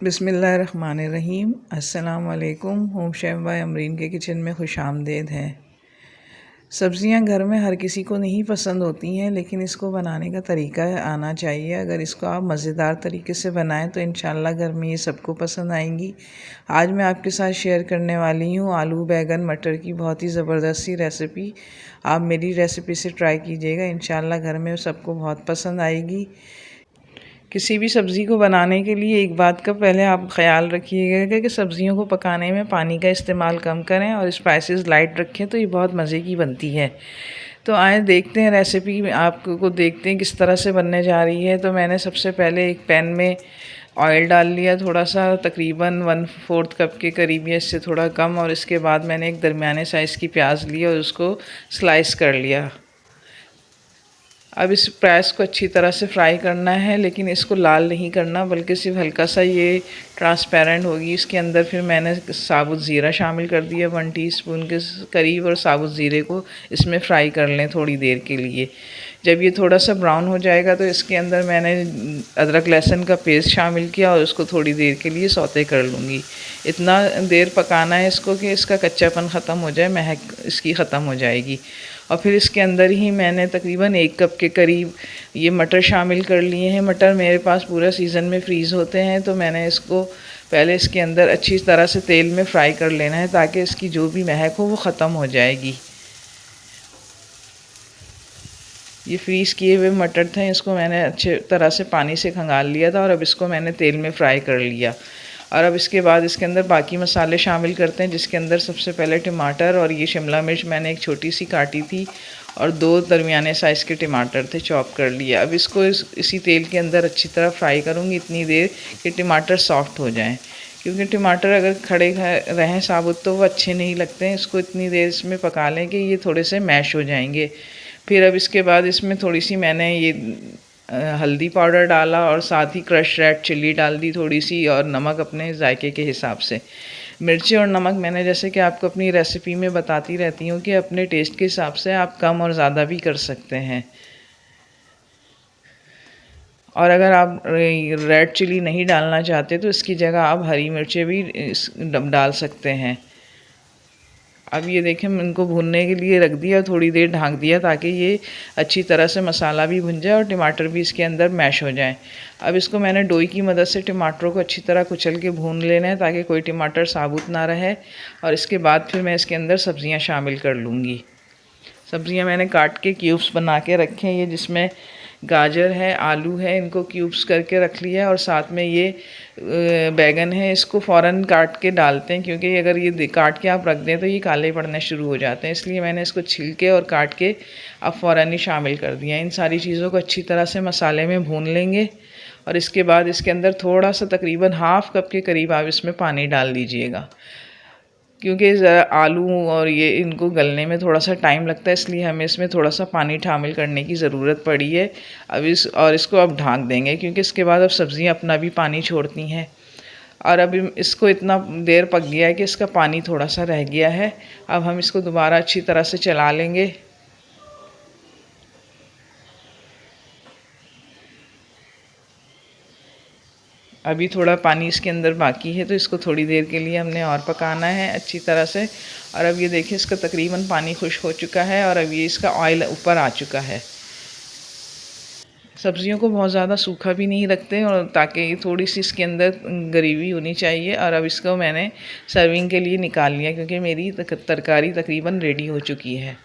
बिस्मिल्लाहिर्रहमानिर्रहीम। अस्सलाम वालेकुम। होम शेफ़ बाय अमरीन के किचन में खुश आमदेद है। सब्ज़ियां घर में हर किसी को नहीं पसंद होती हैं, लेकिन इसको बनाने का तरीका आना चाहिए। अगर इसको आप मज़ेदार तरीके से बनाएं तो इंशाल्लाह घर में ये सबको पसंद आएंगी। आज मैं आपके साथ शेयर करने वाली हूँ आलू बैंगन मटर की बहुत ही ज़बरदस्त सी रेसिपी। आप मेरी रेसिपी से ट्राई कीजिएगा, इंशाल्लाह घर में सबको बहुत पसंद आएगी। किसी भी सब्ज़ी को बनाने के लिए एक बात का पहले आप ख़याल रखिएगा कि सब्ज़ियों को पकाने में पानी का इस्तेमाल कम करें और स्पाइसेस लाइट रखें, तो ये बहुत मज़े की बनती है। तो आए देखते हैं रेसिपी आपको देखते हैं किस तरह से बनने जा रही है। तो मैंने सबसे पहले एक पैन में ऑयल डाल लिया थोड़ा सा, तकरीबन 1/4 कप के करीब या इससे थोड़ा कम। और इसके बाद मैंने एक दरमियाने साइज़ की प्याज ली और उसको स्लाइस कर लिया। अब इस प्याज को अच्छी तरह से फ्राई करना है, लेकिन इसको लाल नहीं करना, बल्कि सिर्फ हल्का सा ये ट्रांसपेरेंट होगी। इसके अंदर फिर मैंने साबुत ज़ीरा शामिल कर दिया 1 टीस्पून के करीब, और साबुत ज़ीरे को इसमें फ्राई कर लें थोड़ी देर के लिए। जब ये थोड़ा सा ब्राउन हो जाएगा तो इसके अंदर मैंने अदरक लहसुन का पेस्ट शामिल किया और उसको थोड़ी देर के लिए सौते कर लूँगी। इतना देर पकाना है इसको कि इसका कच्चापन ख़त्म हो जाए, महक इसकी ख़त्म हो जाएगी। और फिर इसके अंदर ही मैंने तकरीबन 1 कप के करीब ये मटर शामिल कर लिए हैं। मटर मेरे पास पूरा सीज़न में फ्रीज़ होते हैं, तो मैंने इसको पहले इसके अंदर अच्छी तरह से तेल में फ्राई कर लेना है ताकि इसकी जो भी महक हो वो ख़त्म हो जाएगी। ये फ्रीज़ किए हुए मटर थे, इसको मैंने अच्छे तरह से पानी से खंगाल लिया था और अब इसको मैंने तेल में फ्राई कर लिया। और अब इसके बाद इसके अंदर बाकी मसाले शामिल करते हैं, जिसके अंदर सबसे पहले टमाटर और ये शिमला मिर्च मैंने एक छोटी सी काटी थी और 2 दरमियाने साइज़ के टमाटर थे, चॉप कर लिया। अब इसको इसी तेल के अंदर अच्छी तरह फ्राई करूँगी इतनी देर कि टमाटर सॉफ्ट हो जाएँ, क्योंकि टमाटर अगर खड़े रहें साबुत तो वो अच्छे नहीं लगते हैं। इसको इतनी देर इसमें पका लें कि ये थोड़े से मैश हो जाएंगे। फिर अब इसके बाद इसमें थोड़ी सी मैंने ये हल्दी पाउडर डाला और साथ ही क्रश रेड चिल्ली डाल दी थोड़ी सी, और नमक अपने जायके के हिसाब से। मिर्ची और नमक मैंने जैसे कि आपको अपनी रेसिपी में बताती रहती हूँ कि अपने टेस्ट के हिसाब से आप कम और ज़्यादा भी कर सकते हैं। और अगर आप रेड चिल्ली नहीं डालना चाहते तो इसकी जगह आप हरी मिर्चें भी डाल सकते हैं। अब ये देखें, इनको भूनने के लिए रख दिया, थोड़ी देर ढक दिया ताकि ये अच्छी तरह से मसाला भी भुन जाए और टमाटर भी इसके अंदर मैश हो जाए। अब इसको मैंने डोई की मदद से टमाटरों को अच्छी तरह कुचल के भून लेना है ताकि कोई टमाटर साबुत ना रहे। और इसके बाद फिर मैं इसके अंदर सब्ज़ियाँ शामिल कर लूँगी। सब्ज़ियाँ मैंने काट के क्यूब्स बना के रखे हैं, ये जिसमें गाजर है, आलू है, इनको क्यूब्स करके रख लिया है। और साथ में ये बैगन है, इसको फ़ौरन काट के डालते हैं, क्योंकि अगर ये काट के आप रख दें तो ये काले पड़ने शुरू हो जाते हैं। इसलिए मैंने इसको छील के और काट के अब फ़ौरन ही शामिल कर दिया। इन सारी चीज़ों को अच्छी तरह से मसाले में भून लेंगे और इसके बाद इसके अंदर थोड़ा सा तकरीबन 1/2 कप के करीब आप इसमें पानी डाल दीजिएगा, क्योंकि आलू और ये इनको गलने में थोड़ा सा टाइम लगता है, इसलिए हमें इसमें थोड़ा सा पानी शामिल करने की ज़रूरत पड़ी है। अब इसको अब ढाँक देंगे, क्योंकि इसके बाद अब सब्ज़ियाँ अपना भी पानी छोड़ती हैं। और अब इसको इतना देर पक गया है कि इसका पानी थोड़ा सा रह गया है। अब हम इसको दोबारा अच्छी तरह से चला लेंगे। अभी थोड़ा पानी इसके अंदर बाकी है, तो इसको थोड़ी देर के लिए हमने और पकाना है अच्छी तरह से। और अब ये देखिए, इसका तकरीबन पानी खुश्क हो चुका है और अब ये इसका ऑयल ऊपर आ चुका है। सब्ज़ियों को बहुत ज़्यादा सूखा भी नहीं रखते, और ताकि थोड़ी सी इसके अंदर ग्रेवी होनी चाहिए। और अब इसको मैंने सर्विंग के लिए निकाल लिया, क्योंकि मेरी तरकारी तकरीबन रेडी हो चुकी है।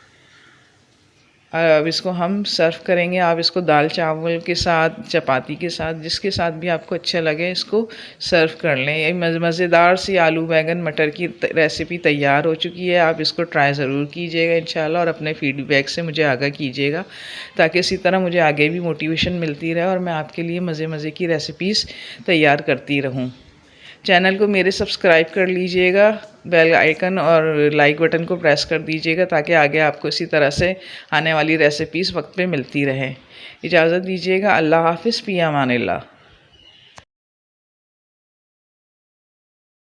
अब इसको हम सर्व करेंगे। आप इसको दाल चावल के साथ, चपाती के साथ, जिसके साथ भी आपको अच्छा लगे इसको सर्व कर लें। ये मज़ेदार सी आलू बैंगन मटर की रेसिपी तैयार हो चुकी है। आप इसको ट्राई ज़रूर कीजिएगा इंशाल्लाह, और अपने फीडबैक से मुझे आगाह कीजिएगा, ताकि इसी तरह मुझे आगे भी मोटिवेशन मिलती रहे और मैं आपके लिए मज़े मज़े की रेसिपीज़ तैयार करती रहूँ। चैनल को मेरे सब्सक्राइब कर लीजिएगा, बेल आइकन और लाइक बटन को प्रेस कर दीजिएगा, ताकि आगे आपको इसी तरह से आने वाली रेसिपीज़ वक्त पे मिलती रहें। इजाज़त दीजिएगा। अल्लाह हाफ़िज़, फ़ी अमानिल्लाह।